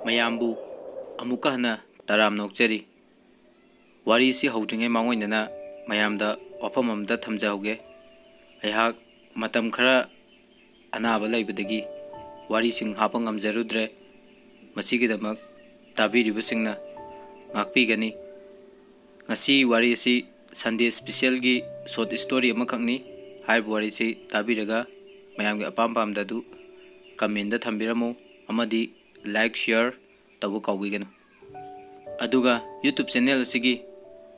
ꯃꯌꯥꯝꯕꯨ ꯑꯃꯨꯛꯀ ꯍꯟꯅ ꯇꯔꯥꯝꯅ ꯑꯣꯛꯆꯔꯤ꯫ ꯋꯥꯔꯤꯁꯤ ꯍꯧꯗ꯭ꯔꯤꯉꯩ ꯃꯥꯡꯑꯣꯏꯅꯅ ꯃꯌꯥꯝꯗ ꯋꯥꯐꯝ ꯑꯃꯇ ꯊꯝꯖꯍꯧꯒꯦ꯫ ꯑꯩꯍꯥꯛ ꯃꯇꯝ ꯈꯔ ꯑꯅꯥꯕ ꯂꯩꯕꯗꯒꯤ ꯋꯥꯔꯤꯁꯤꯡ ꯍꯥꯞꯄ ꯉꯝꯖꯔꯨꯗ꯭ꯔꯦ꯫ ꯃꯁꯤꯒꯤꯗꯃꯛ ꯇꯥꯕꯤꯔꯤꯕꯁꯤꯡꯅ ꯉꯥꯛꯄꯤꯒꯅꯤ꯫ ꯉꯁꯤ ꯋꯥꯔꯤ ꯑꯁꯤ ꯁꯟꯗꯦ ꯁ꯭ꯄꯦꯁꯤꯌꯦꯜꯒꯤ ꯁꯣꯔꯠ ꯁ꯭ꯇꯣꯔꯤ ꯑꯃꯈꯛꯅꯤ꯫ ꯍꯥꯏꯔꯤꯕ ꯋꯥꯔꯤꯁꯤ ꯇꯥꯕꯤꯔꯒ ꯃꯌꯥꯝꯒꯤ ꯑꯄꯥꯝ ꯄꯥꯝꯗꯗꯨ ꯀꯃꯦꯟꯗ ꯊꯝꯕꯤꯔꯝꯃꯨ ꯑꯃꯗꯤ ꯂꯥꯏꯛ ꯁꯤꯌꯔ ꯇꯧꯕ ꯀꯥꯎꯕꯤꯒꯅꯨ꯫ ꯑꯗꯨꯒ YouTube ꯆꯦꯅꯦꯜ ꯑꯁꯤꯒꯤ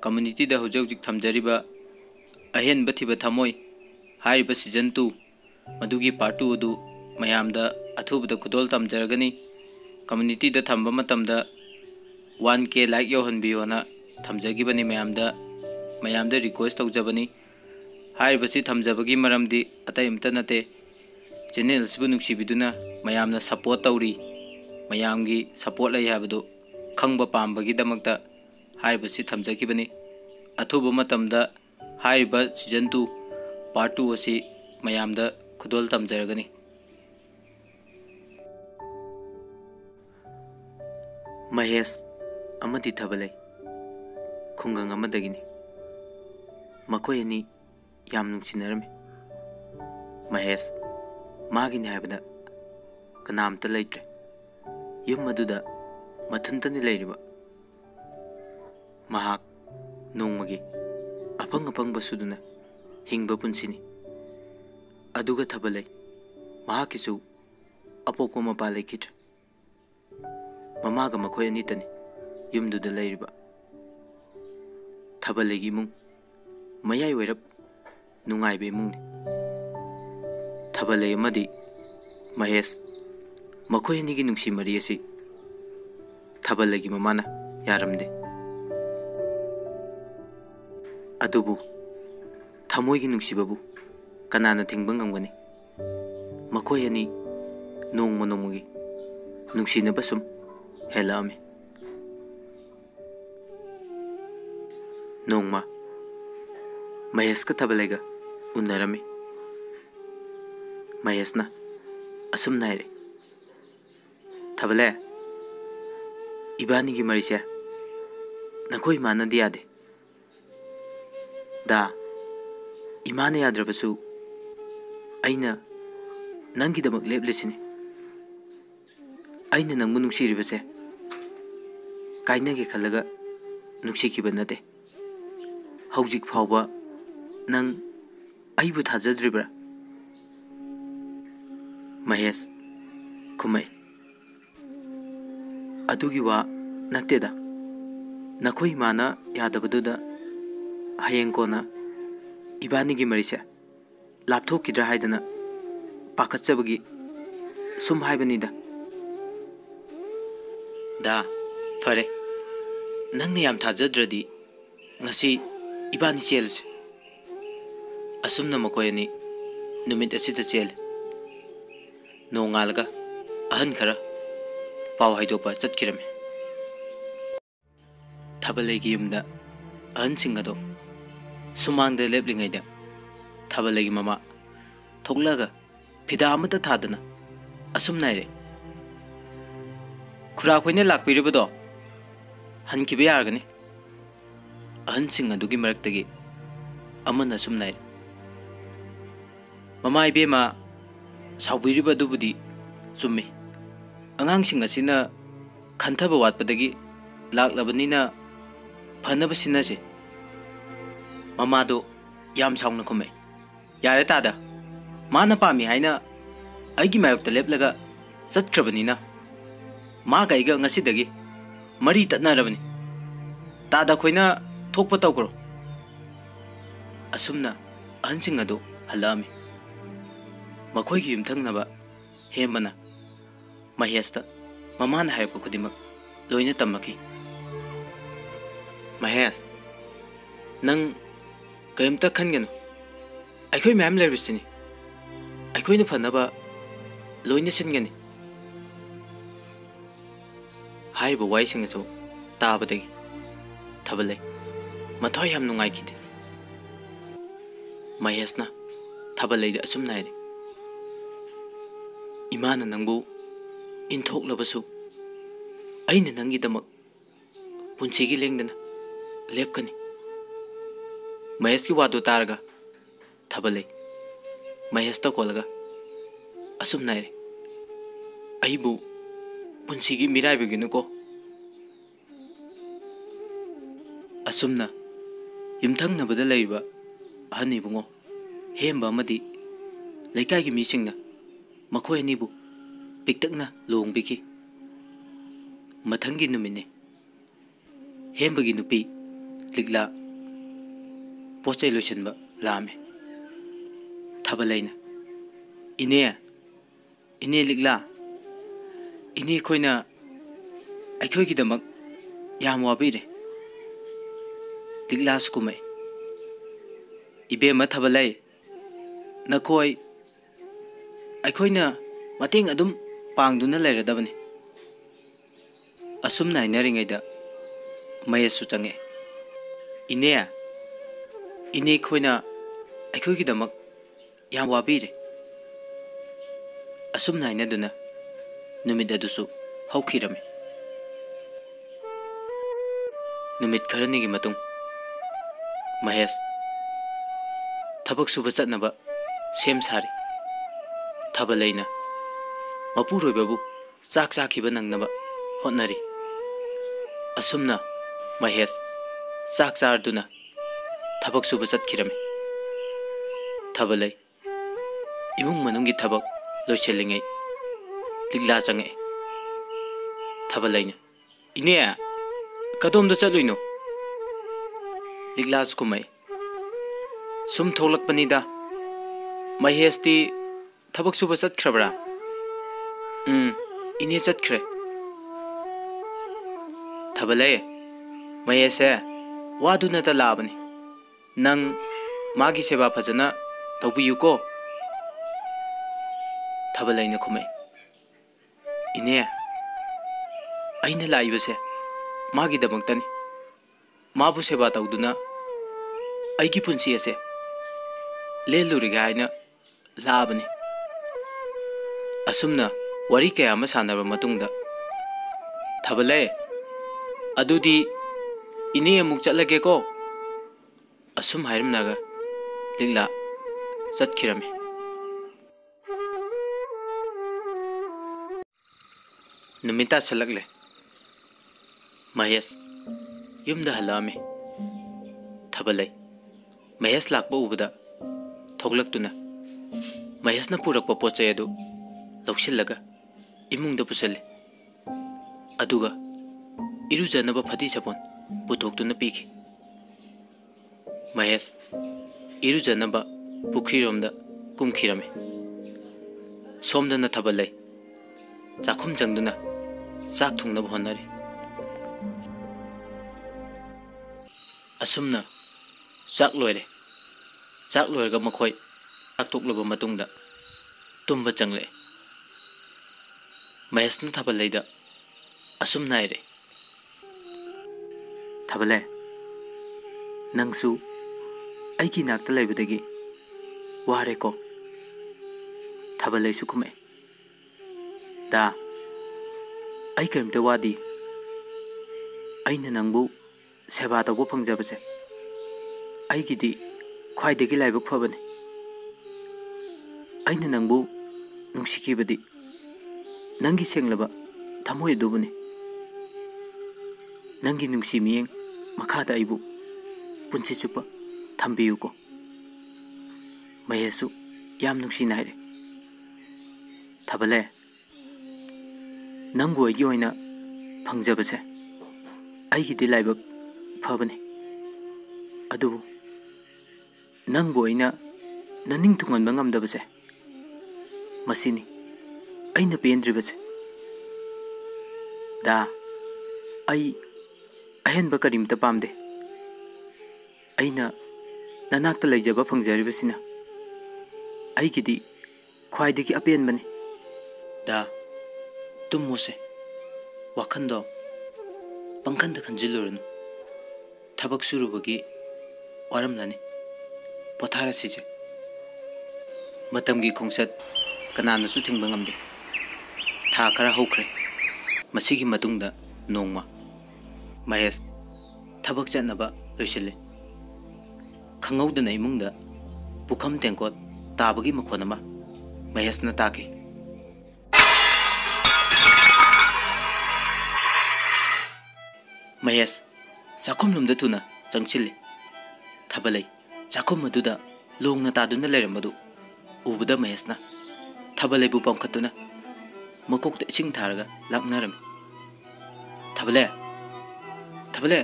ꯀꯝꯃ꯭ꯌꯨꯅꯤꯇꯤꯗ ꯍꯧꯖꯤꯛ ꯊꯝꯖꯔꯤꯕ ꯑꯍꯦꯟꯕ ꯊꯤꯕ ꯊꯝꯃꯣꯏ ꯍꯥꯏꯔꯤꯕ ꯁꯤꯖꯟ 2 ꯃꯗꯨꯒꯤ ꯄꯥꯔꯠ 2 ꯑꯗꯨ ꯃꯌꯥꯝꯗ ꯑꯊꯨꯕꯗ ꯈꯨꯗꯣꯜ ꯇꯝꯖꯔꯒꯅꯤ꯫ कम्युनिटी थम्ब मतमदा 1K लाइक यौहनबियोना थमजगिबनी मयामदा रिक्वेस्ट तौजबनी। हाइबसी थमजबगी मरमदी अतै अमता नते चैनल सिबु नुक्सिबिदुना मयामना सपोर्ट तौरी। मयामगी सपोर्ट लै हाबदु खंगबा पामबगी दमकता हाइबसी थमजगिबनी। अथुबा मतमदा हाइबा सीजन 2 पार्ट 2 असी मयामदा खुदोल तमजरगनी। महेश अमदी थबलै खुंगंग अमदगिनी। मखोय अनी याम नुंसिनरमे। महेश मागिनी हाइबदा कनामता लैत्रे। युम मदुदा मथंतनी लैरिबा। महाक नोंमगी अफंग अफंगबा सुदुना हिंगबा पुंसिनी। अदुगा थबलै महाकिसु अपोक्पा मपा लैखिद्रे। ममागा मखोय अनितनी युमदुदा लैरिबा। थबलैगी इमुंग मयाई वैरप नुंगाइबा इमुंगनी। थबलै अमदी महेश मखोय अनिगी नुंसी मरी असी थबलैगी ममाना यारमदे। अदुबु थमोयगी नुंसीबाबु कनाना थिंगबा ngамगनी। मखोय अनी नोंगमा नोंगगी नुंसीनबा सुम हेलामे। नोंगमा महेश का थबलैगा उन्नरमे। महेशना असुम नायरे। थबलै इबानीगी मरीसे नखोय मानदी यादे। दा इमाना याद्रबसु अइना नंगीदमक लेपलेसिनी। अइना नंगबु नुंसीरिबसे काइनगे खल्लगा नुंसीखिबा नते। हौजिक फावबा नंग अइबु थाजद्रिब्रा? महेश खुमै अदुगी वा नतेदा। नखोय माना यादबदुदा हयेंग कोना इबानीगी मरीसे लापथोकिद्रा हाइदना पाखत्चबगी सुम हाइबनीदा। दा फरे नंगने याम थाजद्रदी ngasi ibani chelse asumna makoyani numit asida chel nongalga ahan khara paw haidopa chatkirame। थबलैगी युमदा अहन सिंगदो सुमांगदा लेपलिंगैदा थबलैगी ममा थोकलागा फिदा अमता थादना असुम नायरे। खुरा खोइने लाक्पिरिबदो हनखिबा यारगनी। अहन सिंग अदुगी मरक्तगी अमना सुम नायरे। ममा इबेमा साउबिरिबदुबुदी चुम्मी। अगांगसिंग असिना खंथबा वाटपदगी लाक्लबनीना फनबा सिन्नसे। ममादो याम साउना खुमै यारे तादा माना पामी हाइना अइगी मायोक्ता लेपलगा चतख्रबनीना मा गाइगा ngasiदगी मरी तत्नारबनी। तादा खोइना थोकपा तौग्रो। असुमना अहनसिंग अदो हल्लामी। मखोयगी युमथंगनबा हेमबना महेशता ममाना हाइरपा खुदिमक लोइना तम्मखी। महेश नंग कयमता खनगनु अखोय मैम लेरबिसिनी अखोयना फनबा लोइना सिनगनी। हाइबा वाइसिंगसु ताबदगी थबलै मथोय याम नुंगाइखिदे। महेशना थबलैदा असुम नायरे। इमाना नंगबु इंथोकलबसु ꯑꯩꯅ ꯅꯪꯒꯤꯗꯃꯛ ꯄꯨꯟꯁꯤꯒꯤ ꯂꯦꯡꯗꯅ ꯂꯦꯞꯀꯅꯤ. ꯃꯍꯦꯁꯀꯤ ꯋꯥꯗꯨ ꯇꯥꯔꯒ ꯊꯥꯕꯜꯂꯩ ꯃꯍꯦꯁꯇ ꯀꯣꯜꯂꯒ ꯑꯁꯨꯝꯅ ꯍꯥꯏꯔꯦ. ꯑꯩꯕꯨ ꯄꯨꯟꯁꯤꯒꯤ ꯃꯤꯔꯥꯏꯕꯤꯒꯅꯨꯀꯣ. ꯑꯁꯨꯝꯅ ꯌꯨꯝꯊꯪꯅꯕꯗ ꯂꯩꯔꯤꯕ ꯑꯍꯟ ꯏꯕꯨꯡꯉꯣ ꯍꯦꯝꯕ ꯑꯃꯗꯤ ꯂꯩꯀꯥꯏꯒꯤ ꯃꯤꯁꯤꯡꯅ ꯃꯈꯣꯏ ꯑꯅꯤꯕꯨ ꯄꯤꯛꯇꯛꯅ ꯂꯨꯍꯣꯡꯕꯤꯈꯤ. ꯃꯊꯪꯒꯤ ꯅꯨꯃꯤꯠꯅꯤ. ꯍꯦꯝꯕꯒꯤ ꯅꯨꯄꯤ ꯂꯤꯛꯂꯥ ꯄꯣꯠꯆꯩ ꯂꯣꯏꯁꯤꯟꯕ ꯂꯥꯛꯑꯝꯃꯤ. ꯊꯥꯕꯜꯂꯩꯅ ꯏꯅꯦ ꯏꯅꯦ ꯂꯤꯛꯂꯥ, ꯏꯅꯦ ꯈꯣꯏꯅ ꯑꯩꯈꯣꯏꯒꯤꯗꯃꯛ ꯌꯥꯝ ꯋꯥꯕꯤꯔꯦ. ꯂꯤꯛꯂꯥꯁꯨ ꯀꯨꯝꯃꯛꯏ. ꯏꯕꯦꯝꯃ ꯊꯥꯕꯜꯂꯩ, ꯅꯈꯣꯏ ꯑꯩꯈꯣꯏꯅ ꯃꯇꯦꯡ ꯑꯗꯨꯝ ꯄꯥꯡꯗꯨꯅ ꯂꯩꯔꯗꯕꯅꯤ. ꯑꯁꯨꯝꯅ ꯍꯥꯏꯅꯔꯤꯉꯩꯗ ꯃꯍꯦꯁꯁꯨ ꯆꯪꯉꯛꯑꯦ. ꯏꯅꯦ ꯏꯅꯦ ꯈꯣꯏꯅ ꯑꯩꯈꯣꯏꯒꯤꯗꯃꯛ ꯌꯥꯝ ꯋꯥꯕꯤꯔꯦ. ꯑꯁꯨꯝꯅ ꯍꯥꯏꯅꯗꯨꯅ ꯅꯨꯃꯤꯠ ꯑꯗꯨꯁꯨ ꯍꯧꯈꯤꯔꯝꯃꯤ. ꯅꯨꯃꯤꯠ ꯈꯔꯅꯤꯒꯤ ꯃꯇꯨꯡ ꯃꯍꯦꯁ ꯊꯕꯛ ꯁꯨꯕ ꯆꯠꯅꯕ ꯁꯦꯝ ꯁꯥꯔꯤ. ꯊꯥꯕꯜꯂꯩꯅ ꯃꯄꯨꯔꯣꯏꯕꯕꯨ ꯆꯥꯛ ꯆꯥꯈꯤꯕ ꯅꯪꯅꯕ ꯍꯣꯠꯅꯔꯤ. ꯑꯁꯨꯝꯅ ꯃꯍꯦꯁ ꯆꯥꯛ ꯆꯥꯔꯗꯨꯅ ꯊꯕꯛ ꯁꯨꯕ ꯆꯠꯈꯤꯔꯝꯃꯤ. ꯊꯥꯕꯜꯂꯩ ꯏꯃꯨꯡ ꯃꯅꯨꯡꯒꯤ ꯊꯕꯛ ꯂꯣꯏꯁꯤꯜꯂꯤꯉꯩ ꯂꯤꯛꯂꯥ ꯆꯪꯉꯛꯑꯦ. ꯊꯥꯕꯜꯂꯩꯅ ꯏꯅꯦ ꯀꯗꯣꯝꯗ ꯆꯠꯂꯨꯏꯅꯣ? ꯂꯤꯛꯂꯥꯁꯨ ꯀꯨꯝꯃꯛꯏ. ꯁꯨꯝ ꯊꯣꯛꯂꯛꯄꯅꯤꯗ. ꯃꯍꯦꯁꯇꯤ ꯊꯕꯛ ꯁꯨꯕ ꯆꯠꯈ꯭ꯔꯕ꯭ꯔꯥ? ꯏꯅꯦ ꯆꯠꯈ꯭ꯔꯦ. ꯊꯥꯕꯜꯂꯩ ꯃꯍꯦꯁꯁꯦ ꯋꯥꯗꯨꯅꯇ ꯂꯥꯛꯑꯕꯅꯤ. ꯅꯪ ꯃꯥꯒꯤ ꯁꯦꯕꯥ ꯐꯖꯅ ꯇꯧꯕꯤꯌꯨꯀꯣ. ꯊꯥꯕꯜꯂꯩꯅ ꯈꯨꯝꯃꯛꯏ. ꯏꯅꯦ ꯑꯩꯅ ꯂꯥꯛꯏꯕꯁꯦ ꯃꯥꯒꯤꯗꯃꯛꯇꯅꯤ. ꯃꯥꯕꯨ ꯁꯦꯕꯥ ꯇꯧꯗꯨꯅ ꯑꯩꯒꯤ ꯄꯨꯟꯁꯤ ꯑꯁꯦ ꯂꯦꯜꯂꯨꯔꯤꯒꯦ ꯍꯥꯏꯅ ꯂꯥꯛꯑꯕꯅꯤ. ꯑꯁꯨꯝꯅ ꯋꯥꯔꯤ ꯀꯌꯥ ꯑꯃ ꯁꯥꯟꯅꯔꯕ ꯃꯇꯨꯡꯗ ꯊꯥꯕꯜꯂꯩ ꯑꯗꯨꯗꯤ ꯏꯅꯦ ꯑꯃꯨꯛ ꯆꯠꯂꯒꯦꯀꯣ. ꯑꯁꯨꯝ ꯍꯥꯏꯔꯝꯂꯒ ꯂꯤꯛꯂꯥ ꯆꯠꯈꯤꯔꯝꯃꯤ. ꯅꯨꯃꯤꯠ ꯇꯥꯁꯜꯂꯛꯂꯦ. ꯃꯍꯦꯁ ꯌꯨꯝꯗ ꯍꯜꯂꯛꯑꯝꯃꯤ. ꯊꯥꯕꯜꯂꯩ ꯃꯍꯦꯁ ꯂꯥꯛꯄ ꯎꯕꯗ ꯊꯣꯛꯂꯛꯇꯨꯅ ꯃꯍꯦꯁꯅ ꯄꯨꯔꯛꯄ ꯄꯣꯠꯆꯩ ꯑꯗꯨ ꯂꯧꯁꯤꯜꯂꯒ ꯏꯃꯨꯡꯗ ꯄꯨꯁꯤꯜꯂꯤ. ꯑꯗꯨꯒ ꯏꯔꯨꯖꯅꯕ ꯐꯗꯤ ꯁꯥꯄꯣꯟ ꯄꯨꯊꯣꯛꯇꯨꯅ ꯄꯤꯈꯤ. ꯃꯍꯦꯁ ꯏꯔꯨꯖꯅꯕ ꯄꯨꯈ꯭ꯔꯤꯔꯣꯝꯗ ꯀꯨꯝꯈꯤꯔꯝꯃꯤ. ꯁꯣꯝꯗꯅ ꯊꯥꯕꯜꯂꯩ ꯆꯥꯛꯈꯨꯝ ꯆꯪꯗꯨꯅ ꯆꯥꯛ ꯊꯣꯡꯅꯕ ꯍꯣꯠꯅꯔꯤ. ꯑꯁꯨꯝꯅ ꯆꯥꯛ ꯂꯣꯏꯔꯦ. ꯆꯥꯛ ꯂꯣꯏꯔꯒ ꯃꯈꯣꯏ ꯆꯥꯛꯇꯣꯛꯂꯕ ꯃꯇꯨꯡꯗ ꯇꯨꯝꯕ ꯆꯪꯂꯛꯑꯦ. ꯃꯍꯦꯁꯅ ꯊꯥꯕꯜꯂꯩꯗ ꯑꯁꯨꯝꯅ ꯍꯥꯏꯔꯦ. ꯊꯥꯕꯜꯂꯩ ꯅꯪꯁꯨ ꯑꯩꯒꯤ ꯅꯥꯛꯇ ꯂꯩꯕꯗꯒꯤ ꯋꯥꯔꯦꯀꯣ. ꯊꯥꯕꯜꯂꯩꯁꯨ ꯈꯨꯝꯃꯛꯑꯦ. ꯗꯥ ꯑꯩ ꯀꯔꯤꯝꯇ ꯋꯥꯗꯤ. ꯑꯩꯅ ꯅꯪꯕꯨ ꯁꯦꯕꯥ ꯇꯧꯕ ꯐꯪꯖꯕꯁꯦ ꯑꯩꯒꯤꯗꯤ ꯈ꯭ꯋꯥꯏꯗꯒꯤ ꯂꯥꯏꯕꯛ ꯐꯕꯅꯤ. ꯑꯩꯅ ꯅꯪꯕꯨ ꯅꯨꯡꯁꯤꯈꯤꯕꯗꯤ ꯅꯪꯒꯤ ꯁꯦꯡꯂꯕ ꯊꯃꯣꯏ ꯑꯗꯨꯕꯨꯅꯤ. ꯅꯪꯒꯤ ꯅꯨꯡꯁꯤ ꯃꯤꯠꯌꯦꯡ ꯃꯈꯥꯗ ꯑꯩꯕꯨ ꯄꯨꯟꯁꯤ ꯆꯨꯞꯄ ꯊꯝꯕꯤꯌꯨꯀꯣ. ꯃꯍꯦꯁꯁꯨ ꯌꯥꯝ ꯅꯨꯡꯁꯤꯅ ꯍꯥꯏꯔꯦ. ꯊꯥꯕꯜꯂꯩ ꯅꯪꯕꯨ ꯑꯩꯒꯤ ꯑꯣꯏꯅ ꯐꯪꯖꯕꯁꯦ ꯑꯩꯒꯤꯗꯤ ꯂꯥꯏꯕꯛ ꯐꯕꯅꯤ. ꯑꯗꯨꯕꯨ ꯅꯪꯕꯨ ꯑꯩꯅ ꯅꯅꯤꯡ ꯊꯨꯡꯍꯟꯕ ꯉꯝꯗꯕꯁꯦ ꯃꯁꯤꯅꯤ ꯑꯩꯅ ꯄꯦꯟꯗ꯭ꯔꯤꯕꯁꯦ. ꯗꯥ ꯑꯩ ꯑꯍꯦꯟꯕ ꯀꯔꯤꯝꯇ ꯄꯥꯝꯗꯦ. ꯑꯩꯅ ꯅꯅꯥꯛꯇ ꯂꯩꯖꯕ ꯐꯪꯖꯔꯤꯕꯁꯤꯅ ꯑꯩꯒꯤꯗꯤ ꯈ꯭ꯋꯥꯏꯗꯒꯤ ꯑꯄꯦꯟꯕꯅꯤ. ꯗꯥ ꯇꯨꯝꯃꯣꯁꯦ. ꯋꯥꯈꯟꯗꯣ ꯄꯪꯈꯟꯗ ꯈꯟꯖꯤꯜꯂꯨꯔꯅꯨ. ꯊꯕꯛ ꯁꯨꯔꯨꯕꯒꯤ ꯋꯥꯔꯝꯂꯅꯤ. ꯄꯣꯊꯥꯔꯁꯤꯁꯦ. ꯃꯇꯝꯒꯤ ꯈꯣꯡꯆꯠ ꯀꯅꯥꯅꯁꯨ ꯊꯤꯡꯕ ꯉꯝꯗꯦ. ꯊꯥ ꯈꯔ ꯍꯧꯈ꯭ꯔꯦ. ꯃꯁꯤꯒꯤ ꯃꯇꯨꯡꯗ नोंमा महेश थबक चटनबा लोइसिल्ले खंगौदना इमुंगदा पुखम तेंकोत ताबगी मखोन अमा महेशना ताके महेश चाखुम लुमदा थुना चंगचिल्ले थबलै चाखुम अदुदा लोंगना तादुना लेरमदु उबदा महेशना थबलैबु पंखतुना मकोकता इसिंग थारगा लाकनारमी थबले थबले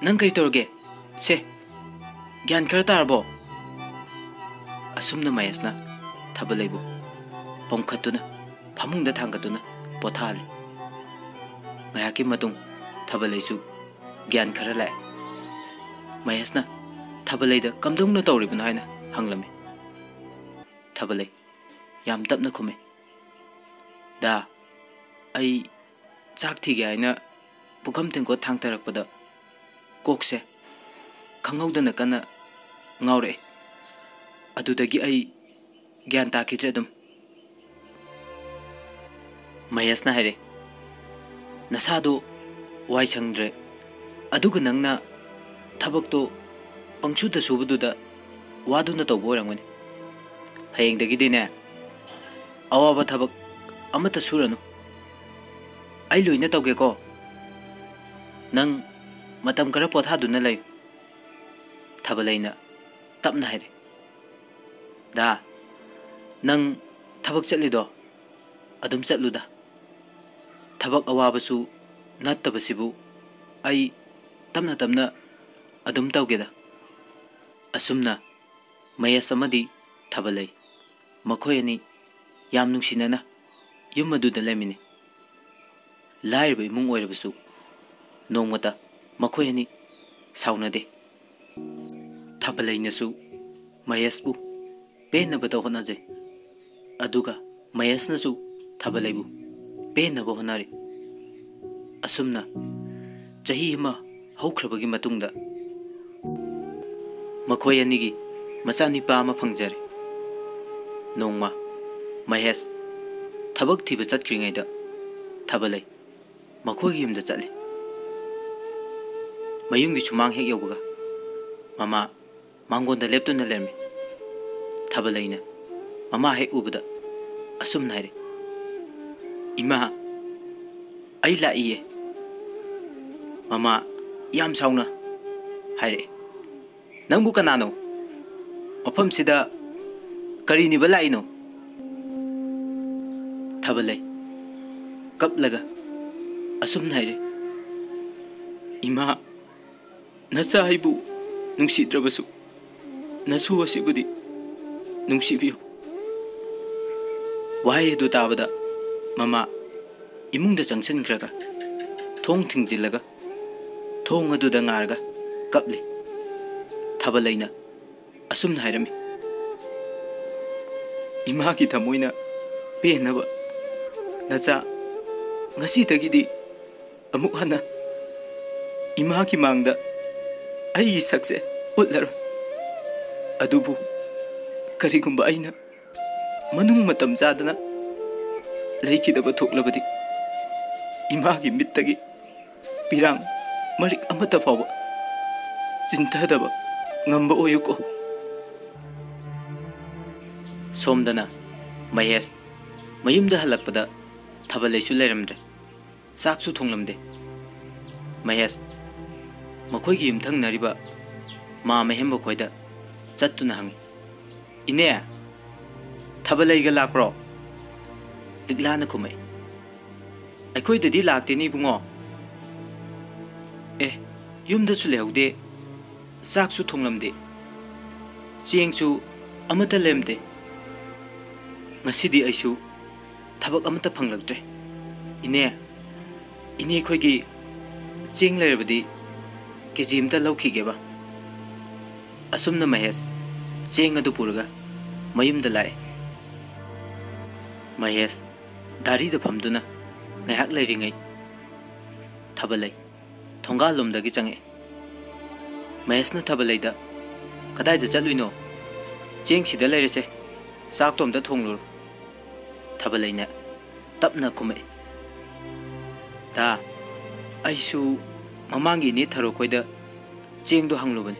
नंग करी तौरगे से ज्ञान खर तारबो असुमना महेशना थबलैबु पंखतुना फमुंगदा थांगतुना पोथाले ngayaकी मतुंग थबलैसु ज्ञान खर लाए महेशना थबलैदा कमदौना तौरिबन हायना हंगलमे थबलै याम तपना खुमे दा आई चाक थीगे हायना पुखम तेंको थांगतरकपदा कोकसे खंगौदना कना ngauरे अदुदगी आई ज्ञान ताकिद्रे अदुम महेशना हायरे नसादो वाई संग्रे अदुग नंगना थबकतो पंगचुदा सुबदुदा वादुना तौबो ओरंगनि हयेंगदगिदिने अवाबा थबक अमता सुरनु आई लोइना तौगेको नंग मतम खरा पोथादुना लय थबलैना तपना हायरे दा नंग थबक चलिदो अदुम चलुदा थबक अवाबसु नत्तबसिबु आई तमना तमना अदुम तौगेदा असुमना महेश अमदी थबलै मखोय अनि याम नुंसिनना युम अदुदा लेमिने लाइरब इमुंग ओइरबसु नोंमता मखोय अनि साउनदे थबलैनसु महेशबु पेनबता होनाजे अदुगा महेशनसु थबलैबु पेनब होनारे असुमना चही अमा हौख्रबगी मतुंगदा मखोय अनिगी मचानिपा अमा फंगजरे नोंमा महेश थबक थीब चटक्रिङैदा थबलै मखोयगी युमदा चले मयुंगी सुमांग हेक यौबगा ममा मांगोंदा लेप्तुना लेरमे थबलैना ममा हेक उबदा असुमना हायरे इमा आई लाइए ममा याम साउना हायरे नंबु कनानो मफम सिदा करीनिबा लाइनो थबलै कपलगा असुमना हायरे इमा नचा हाइबु नुंसिद्रबसु नसु असिबुदि नुंसिबियो वाय अदु ताबदा ममा इमुंगदा चंगसनग्रगा थोंग थिंगजिलगा थोंग अदुदा ngarga कपले थबलैना असुमना हायरमी इमा की थमोइना पेनबा नचा ngasiदगिदि अमुक हना इमा की मांगदा आई सक्से उल्लर अदुबु करिगुंबा आइना मनुंग मतम जादना लैखिदबा थोक्लबदि इमा की मित्तगी पिरांग Marik अमता फावबा चिंतादबा ngamba oyuko somdana Mahesh मयुमदा हलकपदा थबलैसु लेरमद्रे साकसु थोंगलमदे Mahesh मखोयगी युमथंगनरिबा मा महेमबो खोयदा चत्तुना हंगी इने थबलैगा लाक्रो लिगलाना खुमै अखोयददि लाक्तेनि बुंगो ए युमदसु लेहौदे साकसु थोंगलमदे चेंगसु अमता लेमदे ngasidi aisu thabak amata phanglaktre ine khoigi cheng lerbadi kejimta laukhigeba asumna mahesh cheng adu purga mayumda lai mahesh dari da phamduna ngahak leiringai thabalai thonga lomdagi change mahesh na thabalai da kadai da chaluino cheng sida leirese sak tomda thonglur थबलैना तपना खुमे दा ꯑꯩꯁꯨ ꯃꯃꯥꯡꯒꯤ ꯅꯦ ꯊꯔꯣꯈꯣꯏꯗ ꯆꯦꯡꯗꯣ ꯍꯪꯂꯨꯕꯅꯤ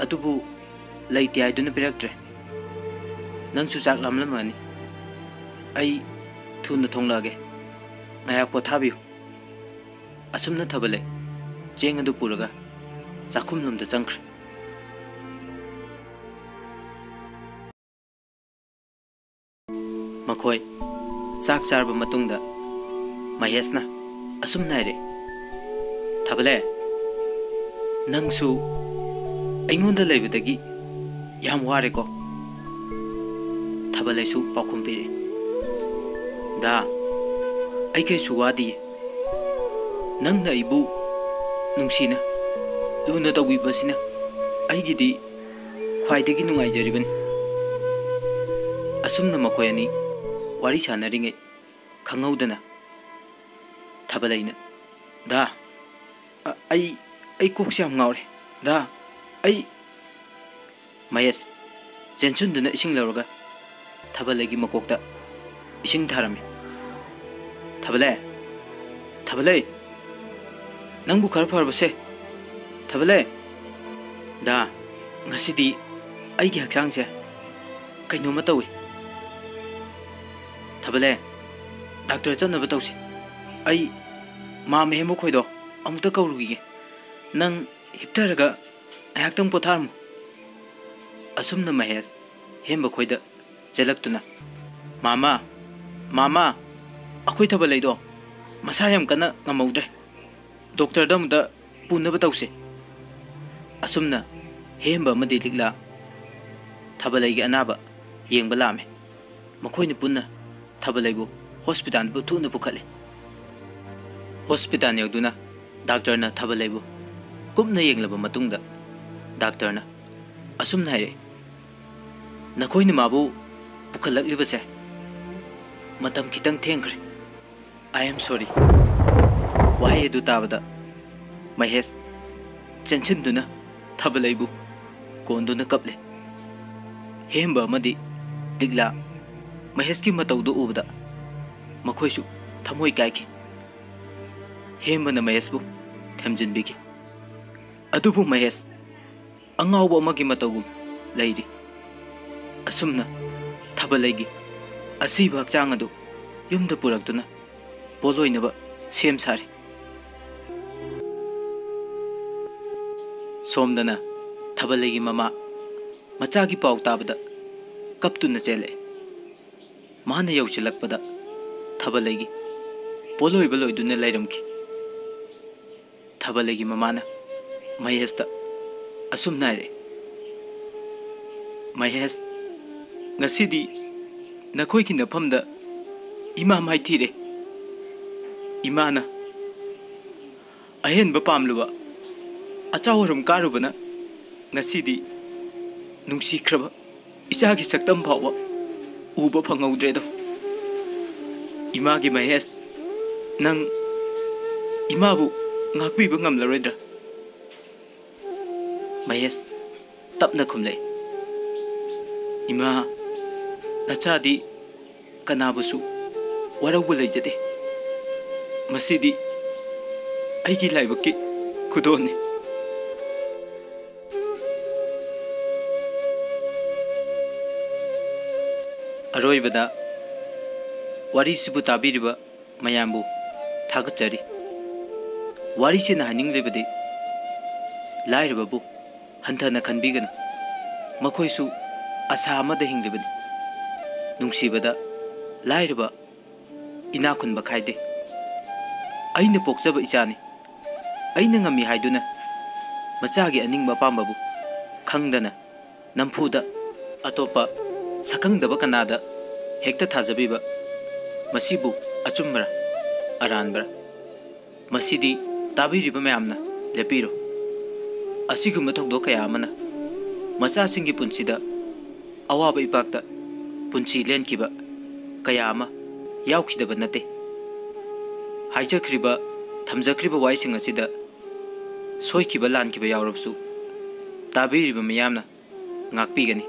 ꯑꯗꯨꯕꯨ ꯂꯩꯇꯦ ꯍꯥꯏꯗꯨꯅ ꯄꯤꯔꯛꯇ꯭ꯔꯦ ꯅꯪꯁꯨ ꯆꯥꯛ ꯂꯥꯝꯂꯝꯃꯅꯤ ꯑꯩ ꯊꯨꯅ ꯊꯣꯡꯂꯛꯑꯒꯦ ꯉꯥꯏꯍꯥꯛ ꯄꯣꯊꯥꯕꯤꯌꯨ ꯑꯁꯨꯝꯅ ꯊꯕꯂꯩ ꯆꯦꯡ ꯑꯗꯨ ꯄꯨꯔꯒ ꯆꯥꯛꯈꯨꯝꯂꯣꯝꯗ ꯆꯪꯈ꯭ꯔꯦ ꯃꯈꯣꯏ ꯆꯥꯛ ꯆꯥꯔꯕ ꯃꯇꯨꯡꯗ ꯃꯍꯦꯁꯅ ꯑꯁꯨꯝꯅ ꯍꯥꯏꯔꯦ ꯊꯕꯂꯦ ꯅꯪꯁꯨ ꯑꯩꯉꯣꯟꯗ ꯂꯩꯕꯗꯒꯤ ꯌꯥꯝ ꯋꯥꯔꯦꯀꯣ ꯊꯕꯂꯩꯁꯨ ꯄꯥꯎꯈꯨꯝ ꯄꯤꯔꯦ ꯗꯥ ꯑꯩ ꯀꯩꯁꯨ ꯋꯥꯗꯤꯌꯦ ꯅꯪꯅ ꯑꯩꯕꯨ ꯅꯨꯡꯁꯤꯅ ꯂꯨꯅ ꯇꯧꯕꯤꯕꯁꯤꯅ ꯑꯩꯒꯤꯗꯤ ꯈ꯭ꯋꯥꯏꯗꯒꯤ ꯅꯨꯡꯉꯥꯏꯖꯔꯤꯕꯅꯤ ꯑꯁꯨꯝꯅ ꯃꯈꯣꯏ ꯑꯅꯤ ꯋꯥꯔꯤ ꯁꯥꯟꯅꯔꯤꯉꯩ ꯈꯪꯍꯧꯗꯅ ꯊꯕꯂꯩꯅ ꯗꯥ ꯑꯩ ꯀꯣꯛꯁꯦ ꯌꯥꯝ ꯉꯥꯎꯔꯦ ꯗꯥ ꯑꯩ ꯃꯍꯦꯁ ꯆꯦꯟꯁꯨꯟꯗꯨꯅ ꯏꯁꯤꯡ ꯂꯧꯔꯒ ꯊꯕꯂꯩꯒꯤ ꯃꯀꯣꯛꯇ ꯏꯁꯤꯡ ꯊꯥꯔꯝꯃꯤ ꯊꯕꯂꯩ ꯅꯪꯕꯨ ꯈꯔ ꯐꯔꯕꯁꯦ ꯊꯕꯂꯩ ꯗꯥ ꯉꯁꯤꯗꯤ ꯑꯩꯒꯤ ꯍꯛꯆꯥꯡꯁꯦ ꯀꯩꯅꯣꯝꯃ ꯇꯧꯏ ꯊꯕꯂꯩ ꯗꯥꯛꯇꯔ ꯆꯠꯅꯕ ꯇꯧꯁꯤ ꯑꯩ ꯃꯥꯝꯃ ꯍꯦꯝꯕ ꯈꯣꯏꯗꯣ ꯑꯃꯨꯛꯇ ꯀꯧꯔꯨꯈꯤꯒꯦ ꯅꯪ ꯍꯤꯞꯊꯔꯒ ꯉꯥꯏꯍꯥꯛꯇꯪ ꯄꯣꯊꯥꯔꯝꯃꯨ ꯑꯁꯨꯝꯅ ꯃꯍꯦꯁ ꯍꯦꯝꯕ ꯈꯣꯏꯗ ꯆꯦꯜꯂꯛꯇꯨꯅ ꯃꯥꯝꯃ ꯑꯩꯈꯣꯏ ꯊꯕꯂꯩꯗꯣ ꯃꯁꯥ ꯌꯥꯝ ꯀꯟꯅ ꯉꯝꯍꯧꯗ꯭ꯔꯦ ꯗꯣꯛꯇꯔꯗ ꯑꯃꯨꯛꯇ ꯄꯨꯅꯕ ꯇꯧꯁꯤ ꯑꯁꯨꯝꯅ ꯍꯦꯝꯕ ꯑꯃꯗꯤ ꯂꯤꯛꯂꯥ ꯊꯕꯂꯩꯒꯤ ꯑꯅꯥꯕ ꯌꯦꯡꯕ ꯂꯥꯛꯑꯝꯃꯤ ꯃꯈꯣꯏꯅ ꯄꯨꯟꯅ ꯊꯕꯂꯩꯕꯨ ꯍꯣꯁꯄꯤꯇꯥꯜꯕꯨ ꯊꯨꯅ ꯄꯨꯈꯠꯂꯤ ꯍꯣꯁꯄꯤꯇꯥꯜ ꯌꯧꯗꯨꯅ ꯗꯥꯛꯇꯔꯅ ꯊꯕꯂꯩꯕꯨ ꯀꯨꯞꯅ ꯌꯦꯡꯂꯕ ꯃꯇꯨꯡꯗ ꯗꯥꯛꯇꯔꯅ ꯑꯁꯨꯝꯅ ꯍꯥꯏꯔꯛꯏ ꯅꯈꯣꯏꯅ ꯃꯥꯕꯨ ꯄꯨꯈꯠꯂꯛꯂꯤꯕꯁꯦ ꯃꯇꯝ ꯈꯤꯇꯪ ꯊꯦꯡꯈ꯭ꯔꯦ ꯑꯥꯏ ꯑꯦꯝ ꯁꯣꯔꯤ ꯋꯥꯍꯩ ꯑꯗꯨ ꯇꯥꯕꯗ ꯃꯍꯦꯁ ꯆꯦꯟꯁꯤꯟꯗꯨꯅ ꯊꯕꯂꯩꯕꯨ ꯀꯣꯟꯗꯨꯅ ꯀꯞꯂꯤ ꯍꯦꯝꯕ ꯑꯃꯗꯤ ꯂꯤꯛꯂꯥ ꯃꯍꯦꯁꯀꯤ ꯃꯇꯧꯗꯨ ꯎꯕꯗ ꯃꯈꯣꯏꯁꯨ ꯊꯃꯣꯏ ꯀꯥꯏꯈꯤ ꯍꯦꯝꯕꯅ ꯃꯍꯦꯁꯕꯨ ꯊꯦꯝꯖꯤꯟꯕꯤꯈꯤ ꯑꯗꯨꯕꯨ ꯃꯍꯦꯁ ꯑꯉꯥꯎꯕ ꯑꯃꯒꯤ ꯃꯇꯧꯒꯨꯝ ꯂꯩꯔꯤ ꯑꯁꯨꯝꯅ ꯊꯕꯂꯩꯒꯤ ꯑꯁꯤꯕ ꯍꯛꯆꯥꯡ ꯑꯗꯨ ꯌꯨꯝꯗ ꯄꯨꯔꯛꯇꯨꯅ ꯄꯣꯂꯣꯏꯅꯕ ꯁꯦꯝ ꯁꯥꯔꯤ ꯁꯣꯝꯗꯅ ꯊꯕꯂꯩꯒꯤ ꯃꯃꯥ ꯃꯆꯥꯒꯤ ꯄꯥꯎ ꯇꯥꯕꯗ ꯀꯞꯇꯨꯅ ꯆꯦꯜꯂꯛꯏ ꯃꯥꯅ ꯌꯧꯁꯤꯜꯂꯛꯄꯗ ꯊꯕꯂꯩꯒꯤ ꯄꯣꯂꯣꯏꯕ ꯂꯣꯏꯗꯨꯅ ꯂꯩꯔꯝꯈꯤ ꯊꯕꯂꯩꯒꯤ ꯃꯃꯥꯅ ꯃꯍꯦꯁꯇ ꯑꯁꯨꯝꯅ ꯍꯥꯏꯔꯛꯏ ꯃꯍꯦꯁ ꯉꯁꯤꯗꯤ ꯅꯈꯣꯏꯒꯤ ꯅꯐꯝꯗ ꯏꯃꯥ ꯃꯥꯏꯊꯤꯔꯦ ꯏꯃꯥꯅ ꯑꯍꯦꯟꯕ ꯄꯥꯝꯂꯨꯕ ꯑꯆꯥꯎꯔꯝ ꯀꯥꯔꯨꯕꯅ ꯉꯁꯤꯗꯤ ꯅꯨꯡꯁꯤꯈ꯭ꯔꯕ ꯏꯆꯥꯒꯤ ꯁꯛꯇꯝ ꯐꯥꯎꯕ ꯎꯕ ꯐꯪꯍꯧꯗ꯭ꯔꯦꯗꯣ ꯏꯃꯥꯒꯤ ꯃꯍꯦꯁ ꯅꯪ ꯏꯃꯥꯕꯨ ꯉꯥꯛꯄꯤꯕ ꯉꯝꯂꯔꯣꯏꯗ꯭ꯔꯥ ꯃꯍꯦꯁ ꯇꯞꯅ ꯈꯨꯝꯂꯛꯏ ꯏꯃꯥ ꯅꯆꯥꯗꯤ ꯀꯅꯥꯕꯨꯁꯨ ꯋꯥꯔꯧꯕ ꯂꯩꯖꯗꯦ ꯃꯁꯤꯗꯤ ꯑꯩꯒꯤ ꯂꯥꯏꯕꯛꯀꯤ ꯈꯨꯗꯣꯜꯅꯤ ꯑꯔꯣꯏꯕꯗ ꯋꯥꯔꯤꯁꯤꯕꯨ ꯇꯥꯕꯤꯔꯤꯕ ꯃꯌꯥꯝꯕꯨ ꯊꯥꯒꯠꯆꯔꯤ ꯋꯥꯔꯤꯁꯤꯅ ꯍꯥꯏꯅꯤꯡꯂꯤꯕꯗꯤ ꯂꯥꯏꯔꯕꯕꯨ ꯍꯟꯊꯅ ꯈꯟꯕꯤꯒꯅꯨ ꯃꯈꯣꯏꯁꯨ ꯑꯁꯥ ꯑꯃꯗ ꯍꯤꯡꯂꯤꯕꯅꯤ ꯅꯨꯡꯁꯤꯕꯗ ꯂꯥꯏꯔꯕ ꯏꯅꯥꯛ ꯈꯨꯟꯕ ꯈꯥꯏꯗꯦ ꯑꯩꯅ ꯄꯣꯛꯆꯕ ꯏꯆꯥꯅꯤ ꯑꯩꯅ ꯉꯝꯃꯤ ꯍꯥꯏꯗꯨꯅ ꯃꯆꯥꯒꯤ ꯑꯅꯤꯡꯕ ꯑꯄꯥꯝꯕꯕꯨ ꯈꯪꯗꯅ ꯅꯝꯐꯨꯗ ꯑꯇꯣꯞꯄ ꯁꯛꯈꯪꯗꯕ ꯀꯅꯥꯗ ꯍꯦꯛꯇ ꯊꯥꯖꯕꯤꯕ ꯃꯁꯤꯕꯨ ꯑꯆꯨꯝꯕꯔꯥ ꯑꯔꯥꯟꯕꯔꯥ ꯃꯁꯤꯗꯤ ꯇꯥꯕꯤꯔꯤꯕ ꯃꯌꯥꯝꯅ ꯂꯦꯞꯄꯤꯔꯣ ꯑꯁꯤꯒꯨꯝꯕ ꯊꯧꯗꯣꯛ ꯀꯌꯥ ꯑꯃꯅ ꯃꯆꯥꯁꯤꯡꯒꯤ ꯄꯨꯟꯁꯤꯗ ꯑꯋꯥꯕ ꯏꯄꯥꯛꯇ ꯄꯨꯟꯁꯤ ꯂꯦꯟꯈꯤꯕ ꯀꯌꯥ ꯑꯃ ꯌꯥꯎꯈꯤꯗꯕ ꯅꯠꯇꯦ ꯍꯥꯏꯖꯈ꯭ꯔꯤꯕ ꯊꯝꯖꯈ꯭ꯔꯤꯕ ꯋꯥꯍꯩꯁꯤꯡ ꯑꯁꯤꯗ ꯁꯣꯏꯈꯤꯕ ꯂꯥꯟꯈꯤꯕ ꯌꯥꯎꯔꯕꯁꯨ ꯇꯥꯕꯤꯔꯤꯕ ꯃꯤꯌꯥꯝꯅ ꯉꯥꯛꯄꯤꯒꯅꯤ